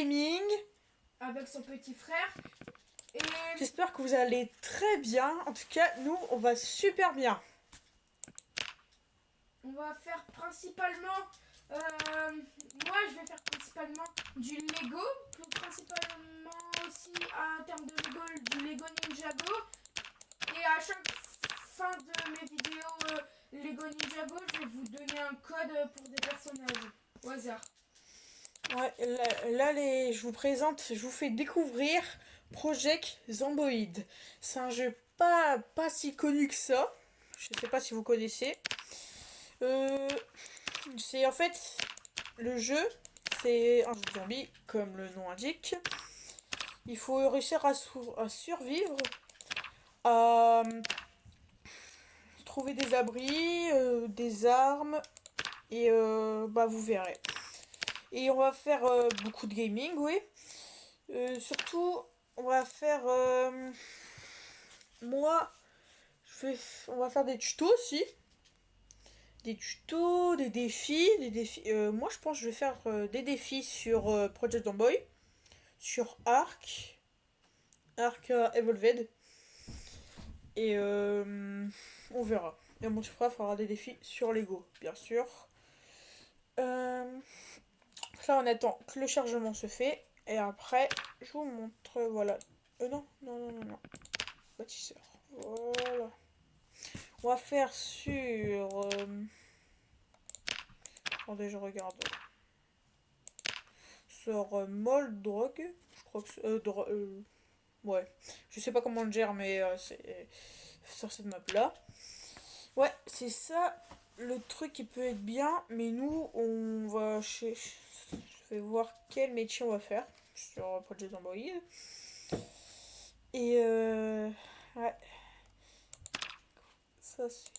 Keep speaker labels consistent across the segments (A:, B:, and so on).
A: gaming
B: avec son petit frère. Et
A: J'espère que vous allez très bien. En tout cas, nous, on va super bien.
B: on va faire principalement... moi, je vais faire principalement du Lego. Plus principalement aussi, en termes de Lego, du Lego Ninjago. Et à chaque fin de mes vidéos Lego Ninjago, je vais vous donner un code pour des personnages au hasard.
A: Ouais, je vous présente, je vous fais découvrir Project Zomboid. C'est un jeu pas si connu que ça. Je sais pas si vous connaissez. C'est en fait le jeu, c'est un jeu de zombies, comme le nom indique. Il faut réussir à survivre, à trouver des abris, des armes, et bah vous verrez. Et on va faire beaucoup de gaming, oui. Surtout, on va faire... moi, on va faire des tutos aussi. Des tutos, des défis. Moi, je pense que je vais faire des défis sur Project Zomboid, sur Arc Evolved. Et on verra. Et mon petit frère fera des défis sur Lego, bien sûr. Là, on attend que le chargement se fait. Et après, je vous montre. Voilà. Non. Bâtisseur. Voilà. On va faire sur. Attendez, je regarde. Sur Moldrog. Je crois que c'est. Ouais. Je sais pas comment on le gère, mais c'est sur cette map là. Ouais, c'est ça le truc qui peut être bien. Mais nous, on va. Je vais voir quel métier on va faire sur Project Zomboid. Et ouais. Ça c'est.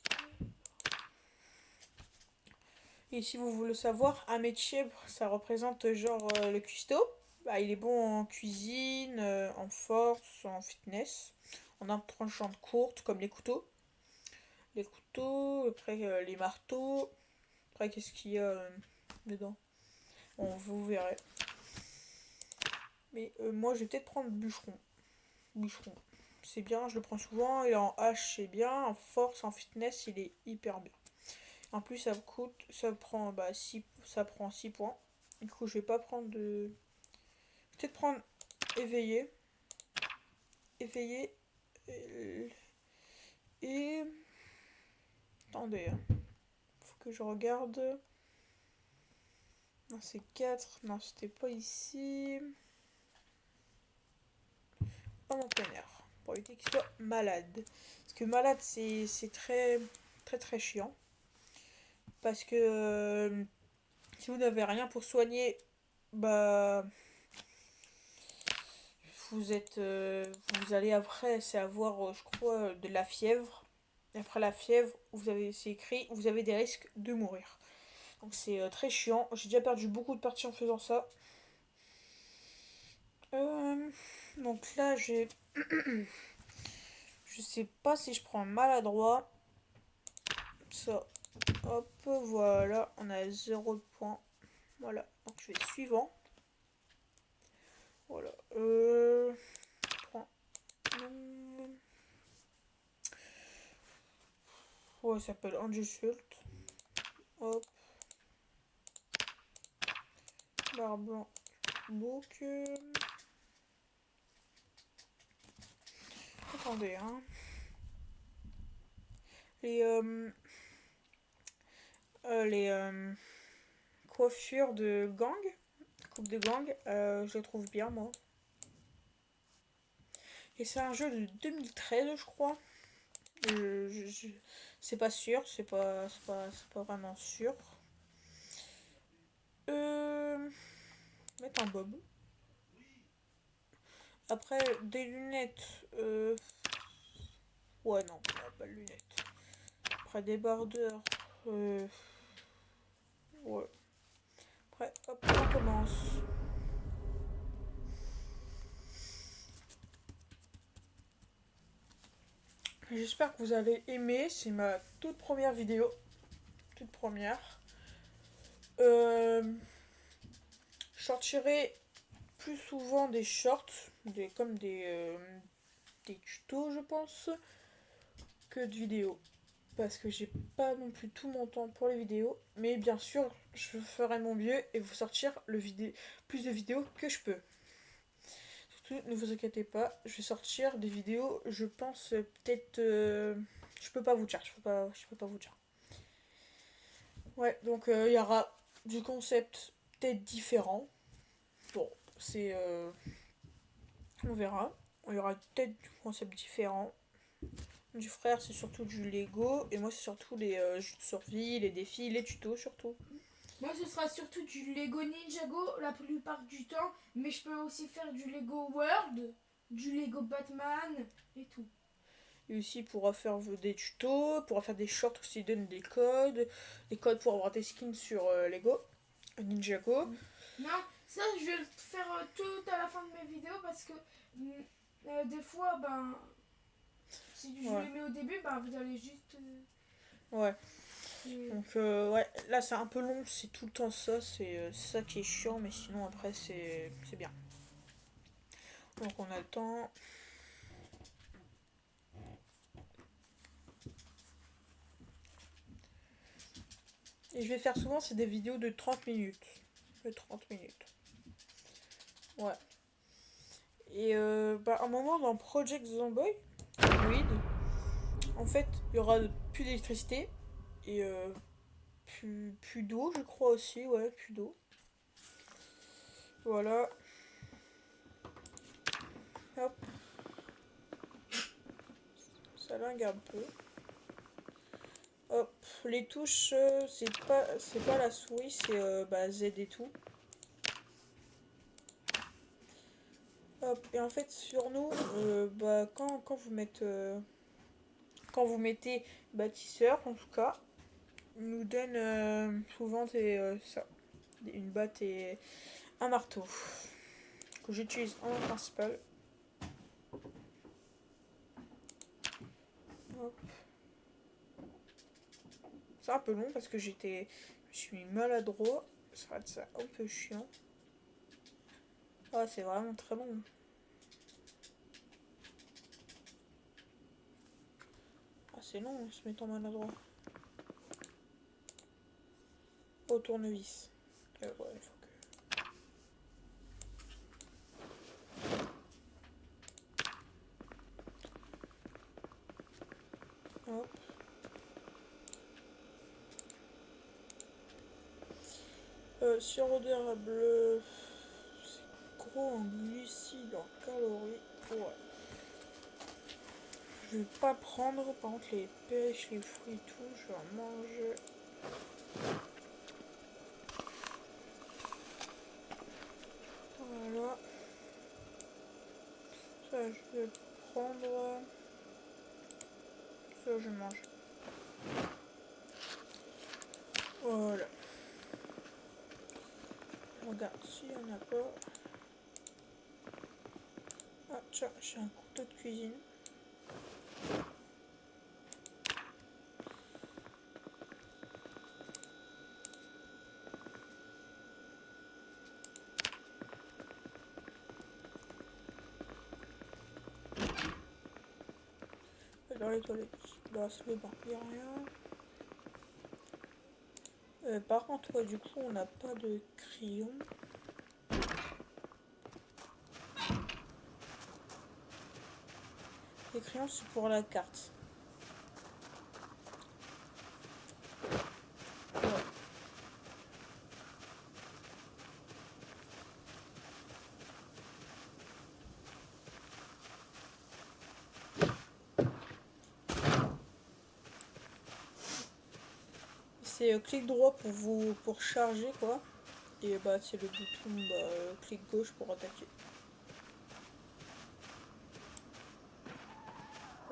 A: Et si vous voulez savoir, un métier, ça représente genre le cuistot. Bah, il est bon en cuisine, en force, en fitness, en tranchante courte comme les couteaux. Les couteaux, après les marteaux. Après, qu'est-ce qu'il y a dedans? Bon, vous verrez. Mais moi, je vais peut-être prendre bûcheron. Bûcheron. C'est bien, je le prends souvent. Et en hache, c'est bien. En force, en fitness, il est hyper bien. En plus, ça prend, ça prend 6 points. Du coup, je vais pas prendre de. Peut-être prendre éveillé. Éveillé. Et. Attendez. Faut que je regarde. Non, c'est 4. Non, c'était pas ici. En plein air. Pour éviter qu'il soit malade. Parce que malade, c'est très chiant. Parce que si vous n'avez rien pour soigner, bah vous allez après c'est avoir je crois de la fièvre. Et après la fièvre, c'est écrit, vous avez des risques de mourir. Donc c'est très chiant. J'ai déjà perdu beaucoup de parties en faisant ça. Donc là j'ai je sais pas si je prends maladroit. Ça. Hop, voilà, on a 0 point. Voilà, donc je vais suivant. Voilà. Prends. Ouais, ça s'appelle Angie Schult. Hop. Barre blanc. Book. Attendez, hein. Les coiffures de gang. Coupe de gang. Je les trouve bien, moi. Et c'est un jeu de 2013, je crois. C'est pas sûr, c'est pas vraiment sûr. Mettre un bob. Après, des lunettes. Ouais, non, pas de lunettes. Après, des bardeurs. Ouais. Après, hop, on commence. J'espère que vous avez aimé. C'est ma toute première vidéo. Toute première. Je sortirai plus souvent des shorts, comme des tutos, je pense, que de vidéos. Parce que j'ai pas non plus tout mon temps pour les vidéos. Mais bien sûr, je ferai mon mieux et vous sortir plus de vidéos que je peux. Surtout, ne vous inquiétez pas, je vais sortir des vidéos, je pense, peut-être... je peux pas vous dire, je peux pas vous dire. Ouais, donc il y aura du concept peut-être différent. Bon, c'est... on verra. Il y aura peut-être du concept différent. Du frère, c'est surtout du Lego. Et moi, c'est surtout les jeux de survie, les défis, les tutos surtout.
B: Moi, ce sera surtout du Lego Ninjago la plupart du temps. Mais je peux aussi faire du Lego World, du Lego Batman et tout.
A: Et aussi, il pourra faire des tutos, il pourra faire des shorts aussi, il donne des codes pour avoir des skins sur Lego, Ninjago.
B: Non, ça, je vais le faire tout à la fin de mes vidéos parce que des fois, ben, si je
A: Ouais.
B: les mets au début, ben, vous allez juste...
A: Ouais.
B: et-
A: Donc, ouais, là c'est un peu long, c'est tout le temps ça, c'est ça qui est chiant, mais sinon après c'est bien. Donc, on a le temps. Et je vais faire souvent, c'est des vidéos de 30 minutes. De 30 minutes. Ouais. Et à un moment dans Project Zomboid, en fait, il y aura plus d'électricité et plus d'eau, je crois aussi, ouais, plus d'eau. Voilà. Hop. Ça lingue un peu. Hop. Les touches, c'est pas la souris, c'est Z et tout. Hop. Et en fait, sur nous, quand vous mettez bâtisseur, en tout cas, il nous donne souvent une batte et un marteau que j'utilise en principal. Hop. C'est un peu long parce que je suis maladroit. Ça va être ça un peu chiant. Ah, c'est vraiment très long. Ah, c'est long en se mettant maladroit. Au tournevis. Ouais, il faut que... Hop. Sirop d'érable, c'est gros en glucides, en calories. Ouais. Je vais pas prendre, par contre, les pêches, les fruits et tout, je vais en manger. Voilà. Ça, je vais prendre. Ça, je mange. Voilà. Regarde, s'il n'y en a pas. Ah, tiens, j'ai un couteau de cuisine. Dans les toilettes. Là, c'est le bar, il n'y a rien. Par contre, ouais, du coup, on n'a pas de crayon. Les crayons, c'est pour la carte. Ouais. C'est clic droit pour charger, quoi. Et c'est le bouton clic gauche pour attaquer.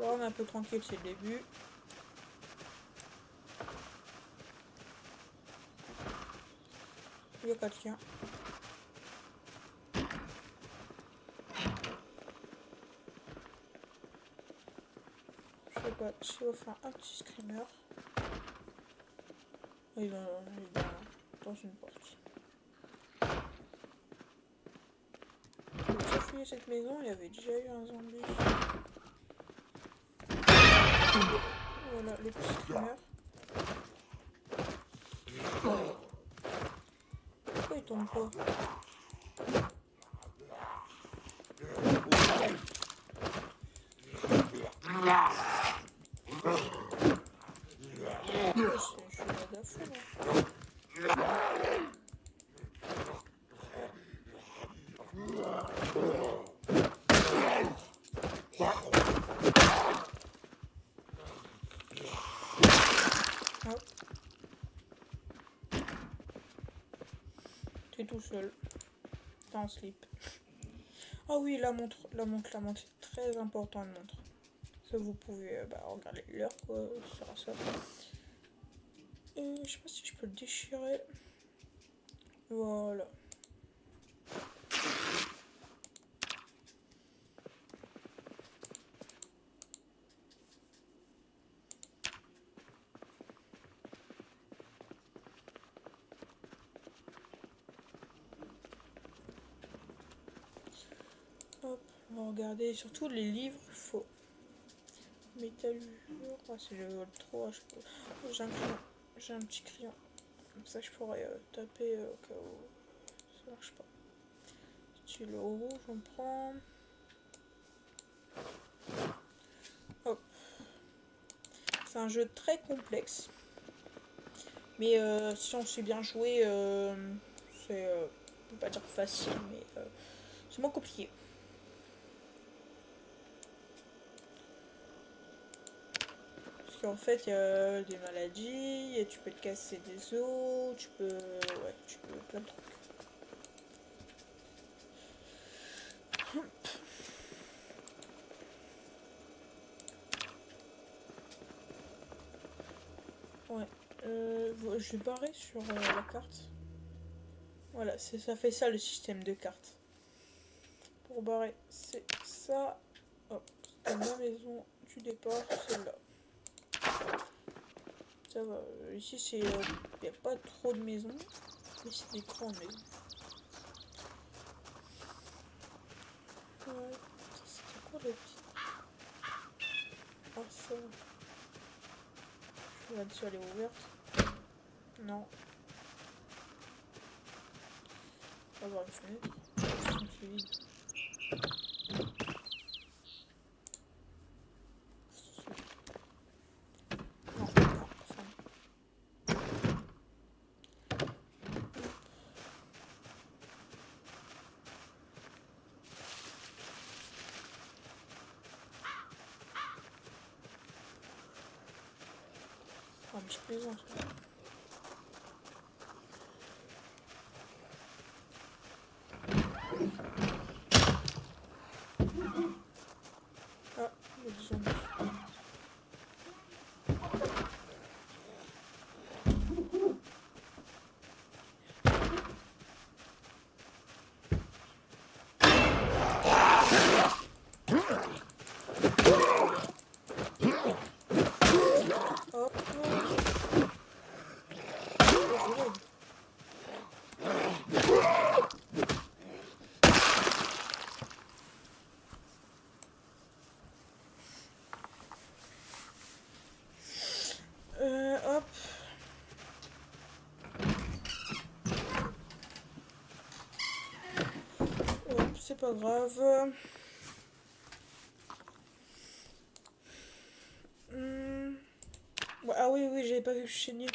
A: Là, on est un peu tranquille, c'est le début. Il y a quelqu'un. Je sais pas, si on va faire un petit screamer. Il est dans une porte. fouillé cette maison, il y avait déjà eu un zombie. Voilà, le petit screamer. Pourquoi il tombe pas? Je suis pas d'affaire, moi. Hop. T'es tout seul. T'es en slip. Ah oui, la montre, c'est très important, une montre. Ça, vous pouvez regarder l'heure, quoi, sur ça. Je sais pas si je peux le déchirer. Voilà. Hop, on va regarder. Surtout les livres, il faut. Métallure. Ah, c'est le vol 3, je sais pas. J'ai un crayon. J'ai un petit crayon. Comme ça, je pourrais taper au cas où ça marche pas. Stylo rouge, on prend. Hop. C'est un jeu très complexe. Mais si on sait bien jouer, c'est. Je peux pas dire facile, mais c'est moins compliqué. Parce qu'en fait, il y a des maladies, et tu peux te casser des os, tu peux. Ouais, tu peux plein de trucs. Ouais. Je vais barrer sur la carte. Voilà, ça fait ça le système de cartes. Pour barrer, c'est ça. Hop, c'est ma maison du départ, celle-là. Ça va. Ici, c'est. Il n'y a pas trop de maisons, mais c'est des grandes maisons. Ouais. C'était quoi le petit. Ah, ça. Je regarde si elle est ouverte. Non. On va voir une fenêtre. C'est vide. Non, non, enfin. Oh, une petite maison, ça. Ah, le zombie. Hop. Hop. Hop, c'est pas grave. Ouais, ah oui, oui, j'avais pas vu le chénier.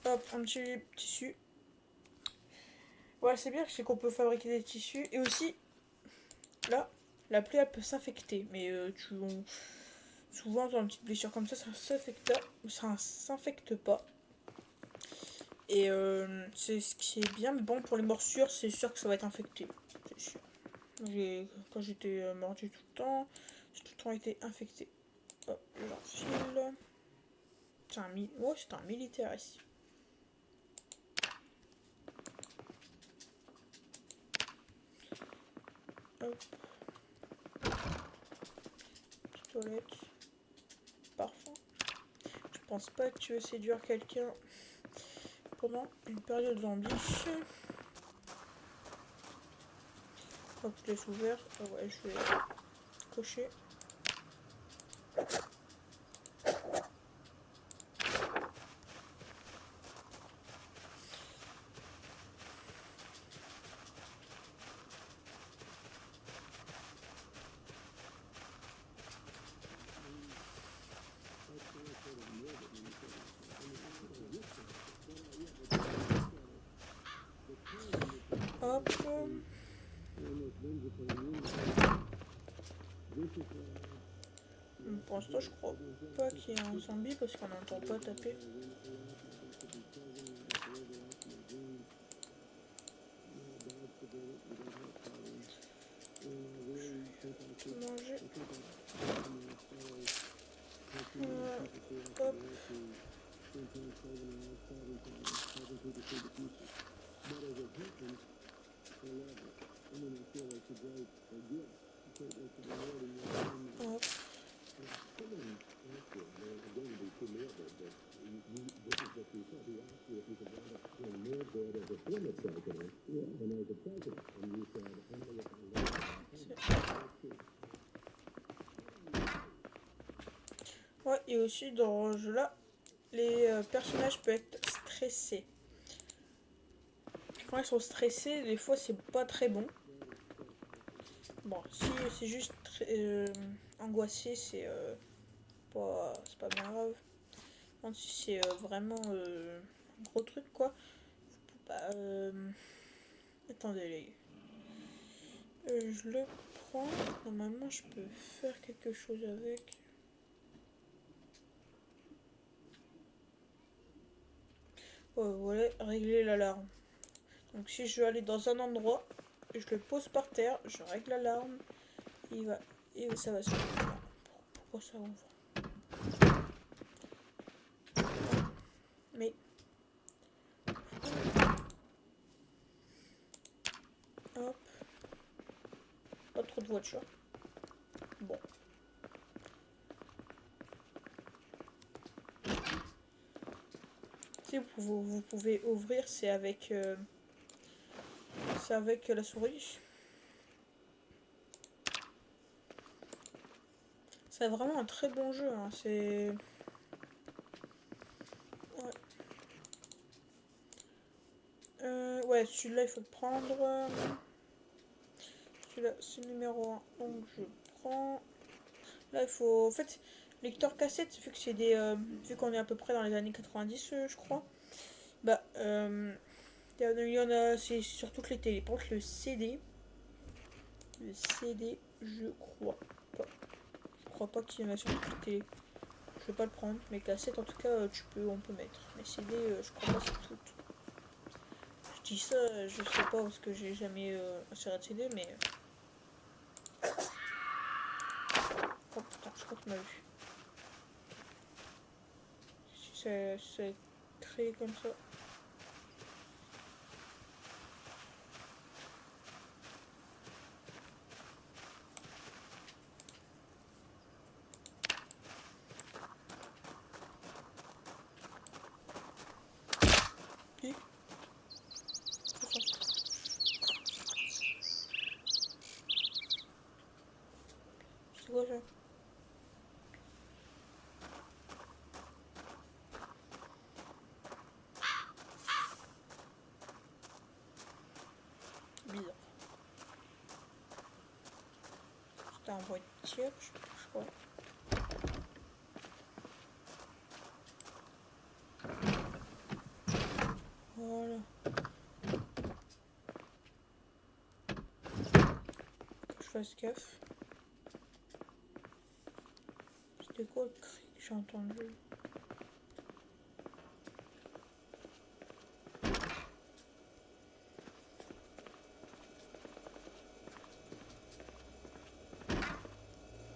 A: Hop, un petit tissu. Ouais, c'est bien, c'est qu'on peut fabriquer des tissus. Et aussi, là, la plaie, elle peut s'infecter. Mais souvent, dans une petite blessure comme ça s'infecte pas. Et c'est ce qui est bien. Mais bon, pour les morsures, c'est sûr que ça va être infecté. C'est sûr. Quand j'étais mordu tout le temps, j'ai tout le temps été infecté. Hop, j'enfile. C'est un militaire ici. Hop. Petite toilette. Parfum. Je pense pas que tu veux séduire quelqu'un pendant une période zombie. Hop, je laisse ouvert. Ah ouais, je vais cocher. Hop. Pour l'instant, je crois pas qu'il y ait un zombie parce qu'on n'entend pas taper. Manger. Hop. Hop. Ouais, et aussi dans ce jeu-là, les personnages peuvent être stressés. Quand ils sont stressés, des fois c'est pas très bon. Bon, si c'est juste angoissé, c'est pas bien grave. Quand si c'est vraiment un gros truc, quoi. Bah, attendez, les je le prends. Normalement, je peux faire quelque chose avec. Oh, voilà, régler l'alarme. Donc si je veux aller dans un endroit, je le pose par terre, je règle l'alarme, et ça va se faire. Pourquoi ça ouvre? Mais hop, pas trop de voitures. Bon. Si vous pouvez ouvrir, c'est avec la souris. C'est vraiment un très bon jeu. Hein. C'est ouais, celui-là il faut le prendre. Celui-là c'est numéro 1. Donc je prends. Là il faut. En fait, lecteur cassette, vu que c'est des. Vu qu'on est à peu près dans les années 90, je crois. Bah, il y en a. C'est sur toutes les télés. Par contre, le CD. Le CD, je crois pas. Je crois pas qu'il y en a sur toutes les télés. Je vais pas le prendre. Mais cassette, en tout cas, on peut mettre. Mais CD, je crois pas c'est tout. Je dis ça, je sais pas parce que j'ai jamais inséré de CD, mais. Oh putain, je crois qu'il m'a vu. Si c'est créé comme ça. Puis, c'est ça. C'est quoi ça? Bizarre. C'était un voiture, je crois. Voilà. Que je fasse gaffe. C'était quoi le cri que j'ai entendu?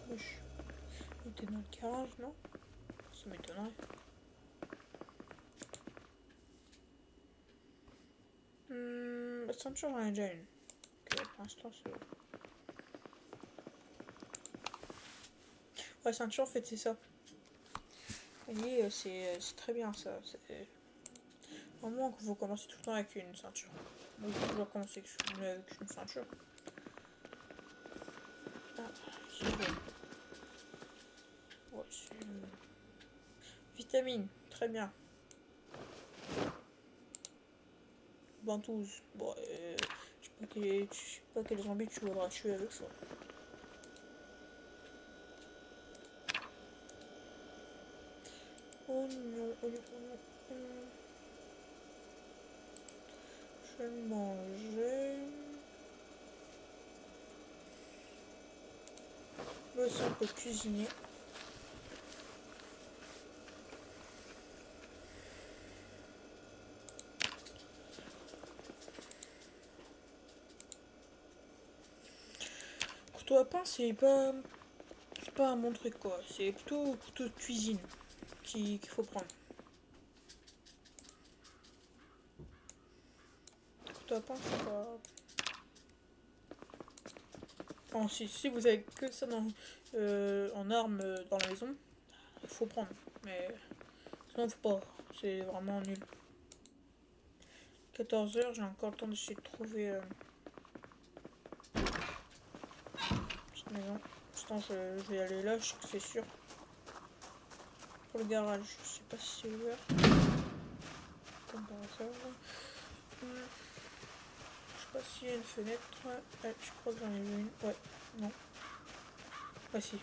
A: Wesh. Il était dans le garage, non? Ça m'étonnerait. La ceinture, j'en ai déjà une. Ok, pour l'instant, c'est bon. Ouais, ceinture, en fait, c'est ça. Vous voyez, c'est très bien ça. Vraiment, qu'il faut commencer tout le temps avec une ceinture. Moi, j'ai toujours commencé avec une ceinture. Ouais, vitamine, très bien. Ventouse. Bon, je sais pas quel zombie tu voudras tuer avec ça. Oh non, oh non, oh non, oh non. Je vais le manger. Là aussi on peut cuisiner. Couteau à pain c'est pas un bon truc quoi. C'est plutôt couteau de cuisine qu'il faut prendre. Couteau à pain c'est pas... Enfin, si vous avez que ça en armes dans la maison, il faut prendre. Mais sinon faut pas. C'est vraiment nul. 14h, j'ai encore le temps d'essayer de trouver petite maison. Pour l'instant, je vais aller là, je sais que c'est sûr. Pour le garage, je sais pas si c'est ouvert. Comme par hasard. Je sais pas s'il y a une fenêtre. Ouais, je crois que j'en ai vu une. Ouais, non. Ah si.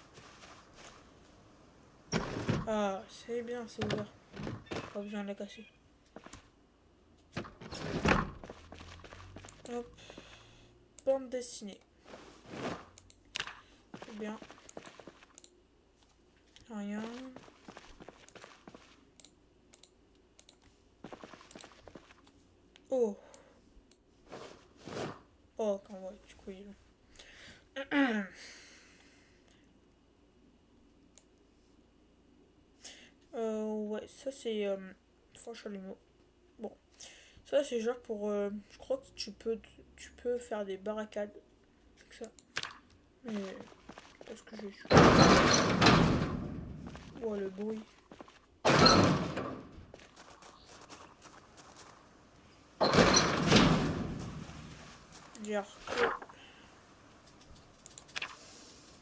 A: Ah, c'est bien, c'est ouvert. Pas besoin de la casser. Hop. Bande dessinée. C'est bien. Rien. Oh. Oh, quand ouais, du coup, il... ouais, ça c'est franchement les mots. Bon, ça c'est genre pour je crois que tu peux faire des barricades avec ça. Mais parce que j'ai oh le bruit. Dire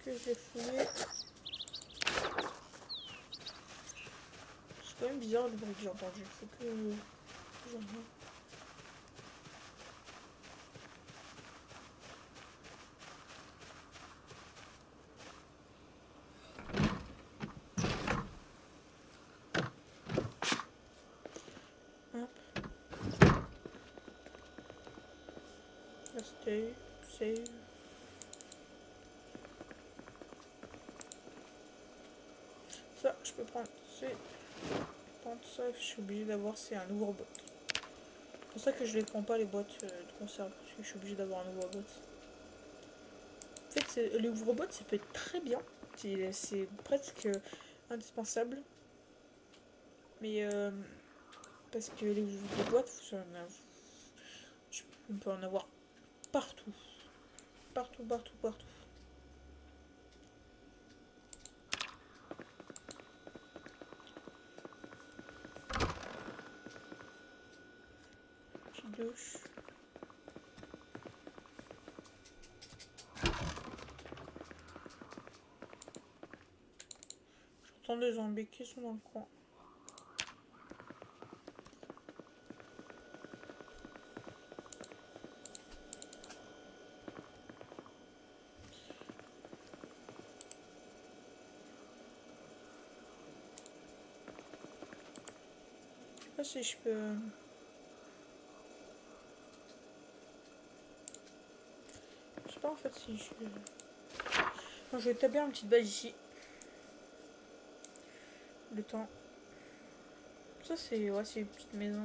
A: que j'ai fouillé. C'est quand même bizarre le bruit que j'ai entendu. Faut que j'en ai. Hop. Rester. Save. Ça, je peux prendre. Prendre ça, je suis obligée d'avoir, c'est un ouvre-boîte. C'est pour ça que je les prends pas les boîtes de conserve, parce que je suis obligée d'avoir un ouvre-boîte. En fait, les ouvre-boîtes, ça peut être très bien. C'est presque indispensable. Mais parce que les boîtes, on peut en avoir partout. Partout, partout, partout. Petite douche. J'entends des zombies qui sont dans le coin. Je sais pas si je peux... Je sais pas en fait si je... Bon, je vais établir une petite base ici. Le temps. Ça c'est... Ouais, c'est une petite maison.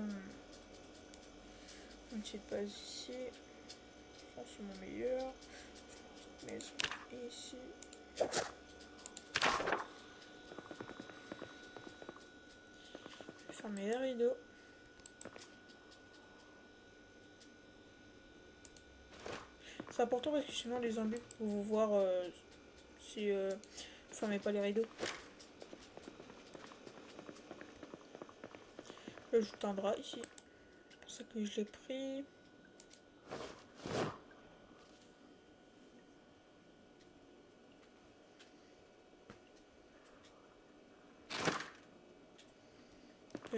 A: Une petite base ici. Je pense que c'est mon meilleur. Petite maison ici. Je vais fermer les rideaux. C'est important parce que sinon les zombies peuvent vous voir si vous fermez pas les rideaux. Là, je un drap ici. C'est pour ça que je l'ai pris.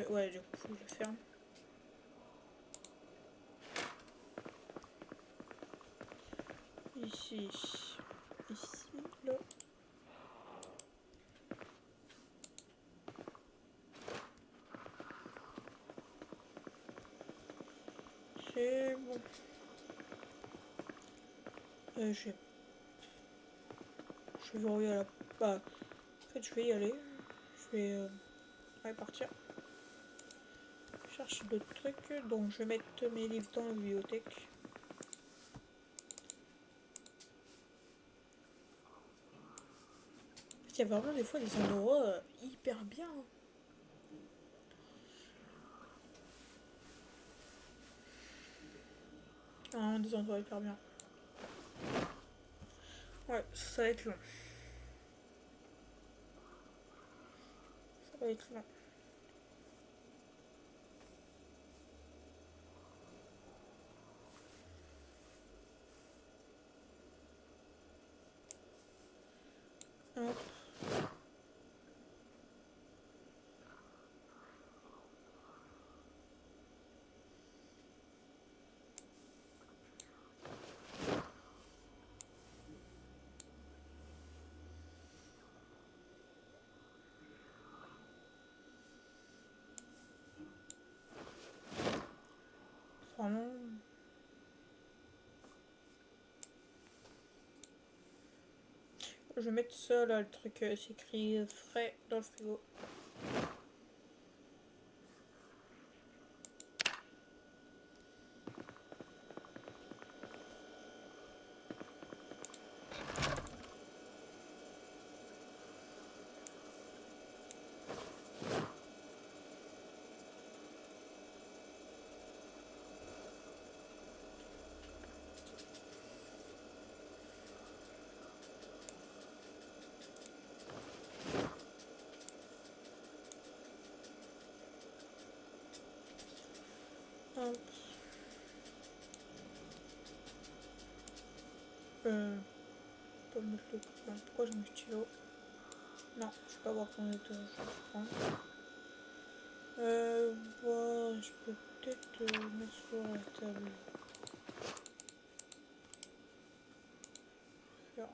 A: Ouais, du coup, faut que je le ferme. Ici. Ici, là. C'est bon. Je vais verrouiller la... Bah, en fait, je vais y aller. Je vais ouais, partir. Chercher d'autres trucs. Donc, je vais mettre mes livres dans la bibliothèque. Il y a vraiment des fois des endroits hyper bien. Ah, des endroits hyper bien. Ouais, ça va être long. Ça va être long. Hop. Vraiment. Je vais mettre ça là, le truc, c'est écrit frais dans le frigo. Hop. Pas mettre le... Pourquoi je mets le stylo? Non, je peux pas avoir ton état, je vais prendre. Bah, je peux peut-être mettre sur la table. Non.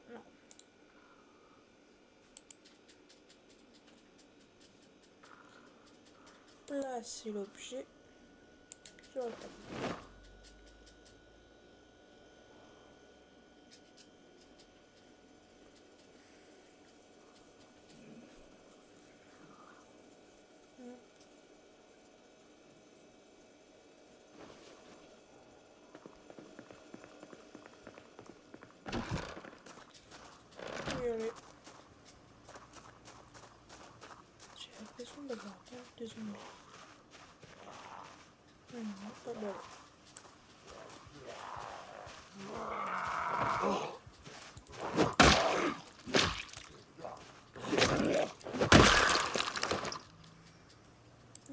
A: Placer l'objet sur la table. Et allez. J'ai l'impression d'avoir des zombies. Non, pas mal.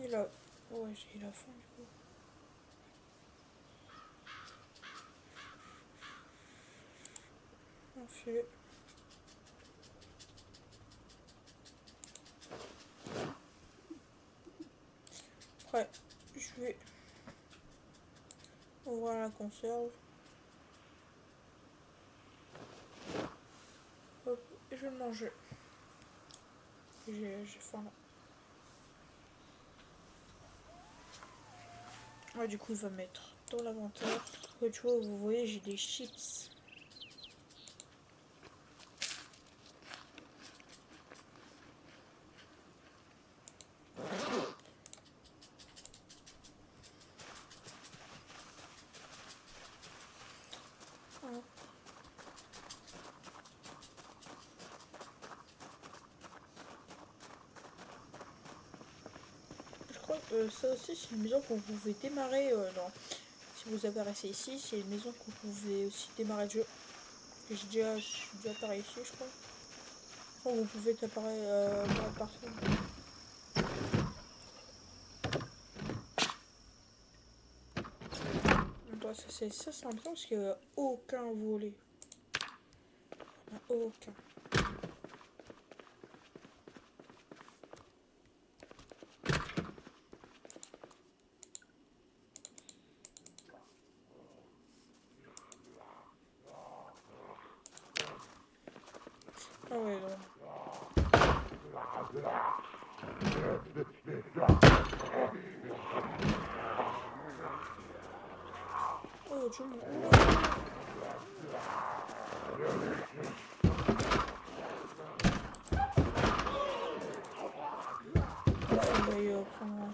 A: Et là, ouais, j'ai la faim du coup. Enfiler. Après, je vais ouvrir la conserve. Hop, et je vais le manger. J'ai faim là. Ouais, du coup, il va mettre dans l'inventaire. Ouais, tu vois, vous voyez, j'ai des chips. Hop. Je crois que ça aussi, c'est une maison que vous pouvez démarrer dans... Si vous apparaissez ici, c'est une maison que vous pouvez aussi démarrer le jeu. Que je suis déjà apparu ici, je crois. Enfin, vous pouvez apparaître partout. Donc, ça, c'est un parce qu'il n'y a aucun volet. Il n'y en a aucun. Oh, tout le monde. D'ailleurs, comment...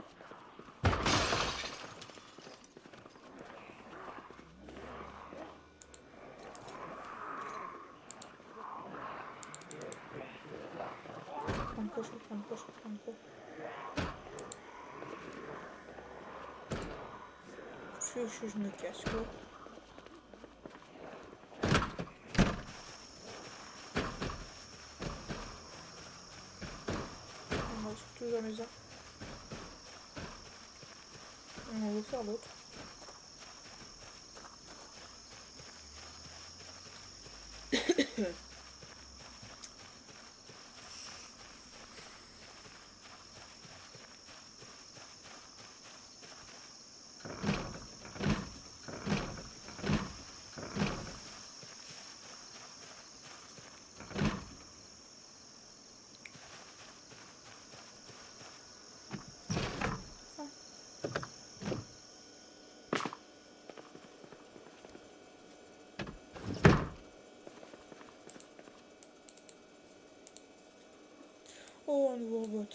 A: Prendre quoi, je vais prendre quoi, je vais prendre quoi. Je me casse quoi. On va surtout la maison. On va faire l'autre. Oh, un nouveau robot.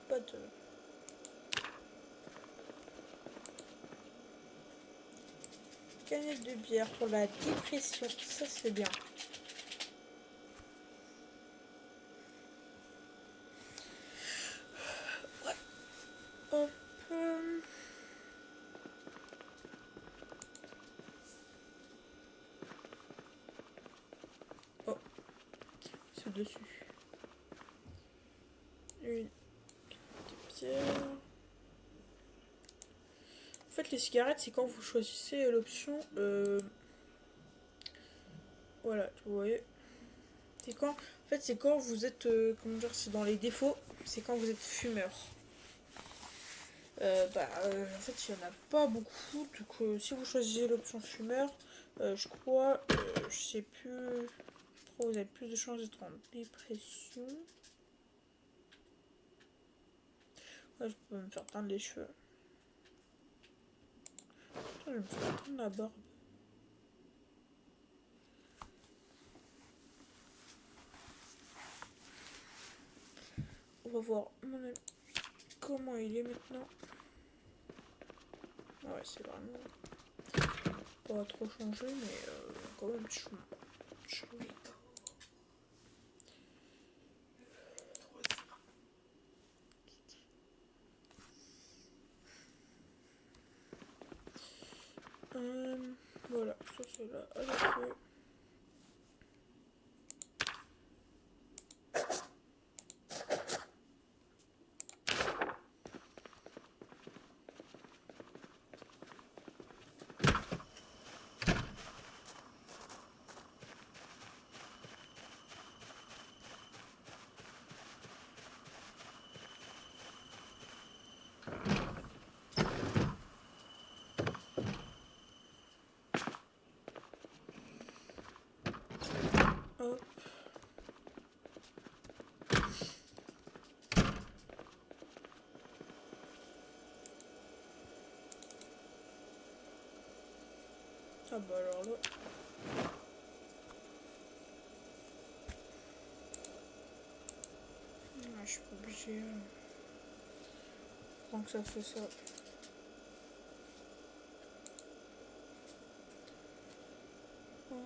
A: Pas de... Canette de bière pour la dépression, ça c'est bien. Ouais. Hop. Oh, c'est dessus. Une pierre. En fait, les cigarettes, c'est quand vous choisissez l'option. Voilà, vous voyez. C'est quand. En fait, c'est quand vous êtes. Comment dire, c'est dans les défauts. C'est quand vous êtes fumeur. En fait, il n'y en a pas beaucoup. Donc, si vous choisissez l'option fumeur, je crois. Je sais plus. Je crois que vous avez plus de chances d'être en dépression. Ouais, je peux me faire teindre les cheveux. Je vais me faire teindre la barbe. On va voir comment il est maintenant. Ouais, c'est vraiment pas trop changé, mais quand même chouette. Voilà, ça c'est là à la feu. Hop. Ah bah alors là. Ah, je suis pas obligée. Tant que ça fait ça. Hop.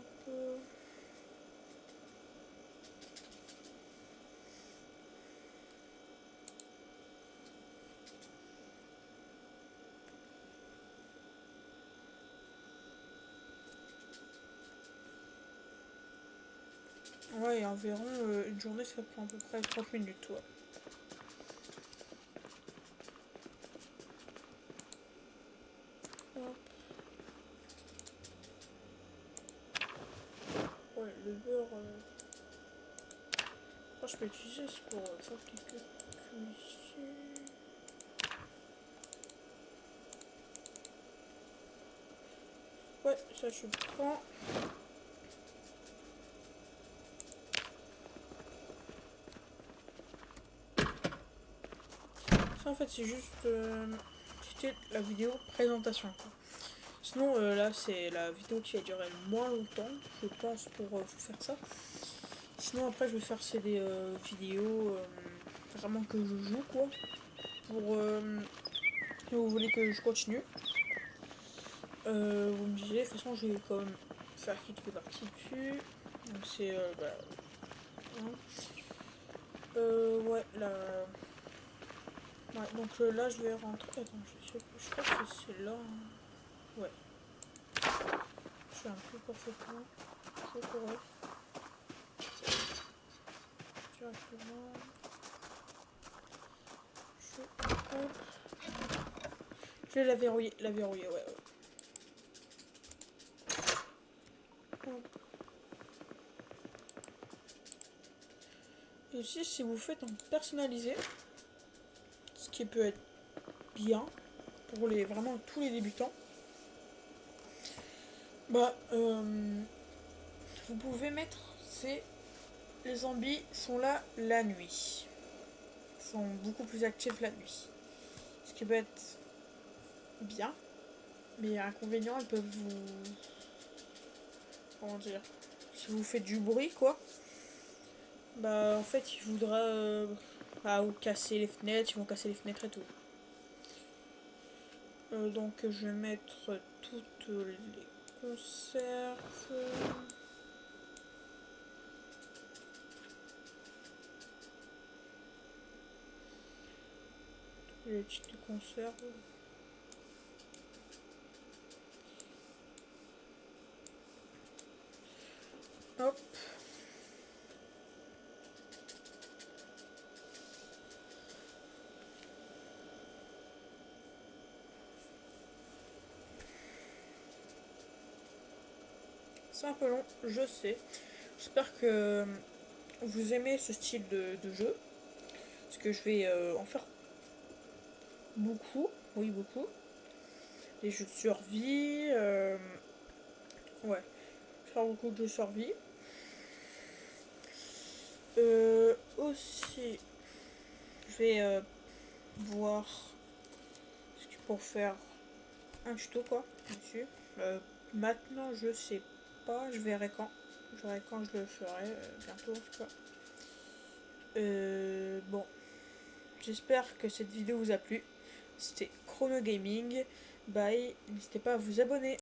A: Ouais, et environ une journée, ça prend à peu près 30 minutes, ouais. Hop. Ouais, le beurre. Oh, je peux l'utiliser pour faire quelques cuissons. Ouais, ça je prends. Ça en fait c'est juste c'était la vidéo présentation quoi. Sinon là c'est la vidéo qui va durer le moins longtemps, je pense, pour vous faire ça. Sinon après je vais faire c'est des vidéos vraiment que je joue quoi. Pour si vous voulez que je continue. Vous me disiez, de toute façon je vais quand même faire quelques parties dessus. Donc c'est bah, hein. Ouais là. Ouais, donc là je vais rentrer. Attends, je crois que c'est là. Hein. Ouais. Je suis un peu parfaitement. Je pourrais. Directement. Hop. Je vais la verrouiller. La verrouiller, ouais. Hop. Et aussi si vous faites en personnalisé, ce qui peut être bien pour les vraiment tous les débutants. Bah vous pouvez mettre les zombies sont là la nuit. Ils sont beaucoup plus actifs la nuit. Ce qui peut être bien. Mais inconvénient, ils peuvent vous. Comment dire? Si vous faites du bruit, quoi. Bah, en fait, ils voudraient. Ou casser les fenêtres, ils vont casser les fenêtres et tout. Donc, je vais mettre toutes les conserves. Les petites conserves. Hop. C'est un peu long, je sais. J'espère que vous aimez ce style de jeu. Parce que je vais en faire beaucoup. Oui, beaucoup. Des jeux de survie. Ouais. Je vais faire beaucoup de jeux de survie. Aussi, je vais voir ce qu'il pour faire un tuto quoi dessus. Maintenant, je sais pas. Je verrai quand. Je verrai quand je le ferai. Bientôt, en tout cas. Bon. J'espère que cette vidéo vous a plu. C'était Chrono Gaming. Bye. N'hésitez pas à vous abonner.